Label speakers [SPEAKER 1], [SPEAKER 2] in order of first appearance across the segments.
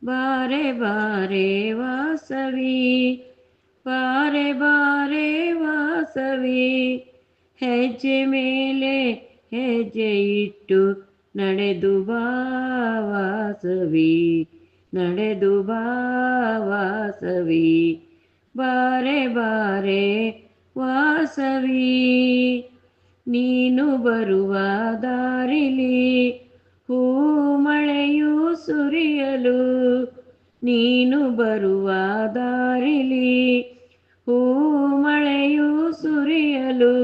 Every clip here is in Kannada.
[SPEAKER 1] ಬಾರೆ ಬಾರೆ ವಾಸವಿ, ಬಾರೆ ಬಾರೆ ವಾಸವಿ, ಹೆಜ್ಜೆ ಮೇಲೆ ಹೆಜ್ಜೆ ಇಟ್ಟು ನಡೆದು ಬಾ ವಾಸವಿ, ನಡೆದು ಬಾ ವಾಸವಿ, ಬಾರೆ ಬಾರೆ ವಾಸವಿ. ನೀನು ಬರುವ ದಾರಿಲಿ ಹೂ ಮಳೆಯು ಸುರಿಯಲು, ನೀನು ಬರುವ ದಾರಿಲಿ ಹೂ ಮಳೆಯು ಸುರಿಯಲು,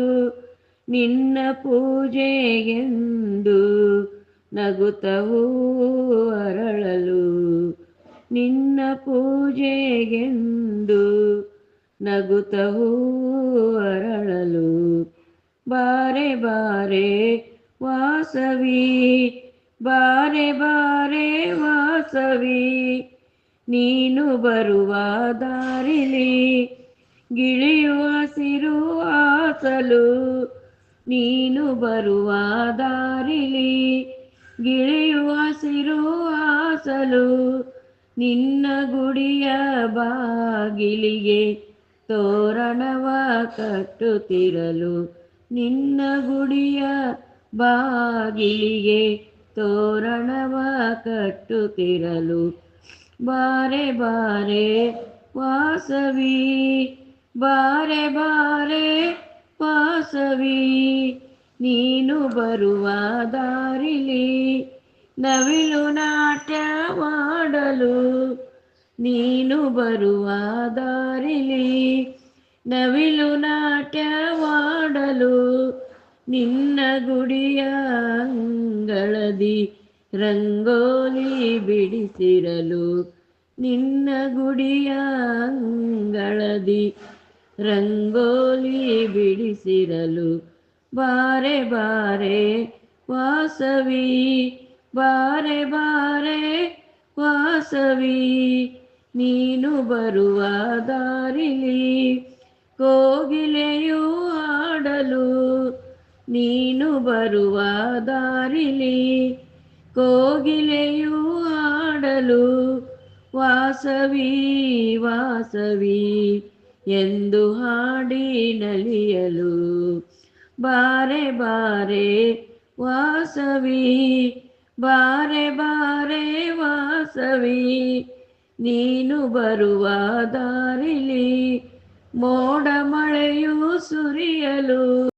[SPEAKER 1] ನಿನ್ನ ಪೂಜೆಗೆಂದು ನಗುತ್ತವೂ ಅರಳಲು, ನಿನ್ನ ಪೂಜೆಗೆಂದು ನಗುತ್ತವೂ ಅರಳಲು, ಬಾರೆ ಬಾರೆ ವಾಸವಿ, ಬಾರೆ ಬಾರೆ ವಾಸವಿ. ನೀನು ಬರುವ ದಾರಿಲಿ ಗಿಳಿಯುವ ಹಸಿರು ಹಾಸಲು, ನೀನು ಬರುವ ದಾರಿಲಿ ಗಿಳಿಯುವ ಹಸಿರು ಹಾಸಲು, ನಿನ್ನ ಗುಡಿಯ ಬಾಗಿಲಿಗೆ ತೋರಣವ ಕಟ್ಟುತ್ತಿರಲು, ನಿನ್ನ ಗುಡಿಯ ಬಾಗಿಲಿಗೆ ತೋರಣವ ಕಟ್ಟುತ್ತಿರಲು, ಬಾರೆ ಬಾರೆ ವಾಸವಿ, ಬಾರೆ ಬಾರೆ ವಾಸವಿ. ನೀನು ಬರುವ ದಾರಿಲಿ ನವಿಲು ನಾಟ್ಯವಾಡಲು, ನೀನು ಬರುವ ದಾರಿಲಿ ನವಿಲು ನಾಟ್ಯವಾಡಲು, ನಿನ್ನ ಗುಡಿಯ ಅಂಗಳದಿ ರಂಗೋಲಿ ಬಿಡಿಸಿರಲು, ನಿನ್ನ ಗುಡಿಯ ಅಂಗಳದಿ ರಂಗೋಲಿ ಬಿಡಿಸಿರಲು, ಬಾರೆ ಬಾರೆ ವಾಸವಿ, ಬಾರೆ ಬಾರೆ ವಾಸವಿ. ನೀನು ಬರುವ ದಾರಿಲಿ ಕೋಗಿಲೆಯು ಹಾಡಲು, ನೀನು ಬರುವ ದಾರಿಲಿ ಕೋಗಿಲೆಯು ಹಾಡಲು, ವಾಸವಿ ವಾಸವಿ ಎಂದು ಹಾಡಿ ನಲಿಯಲು, ಬಾರೆ ಬಾರೆ ವಾಸವಿ, ಬಾರೆ ಬಾರೆ ವಾಸವಿ. ನೀನು ಬರುವ ದಾರಿಲಿ ಮೋಡ ಮಳೆಯು ಸುರಿಯಲು,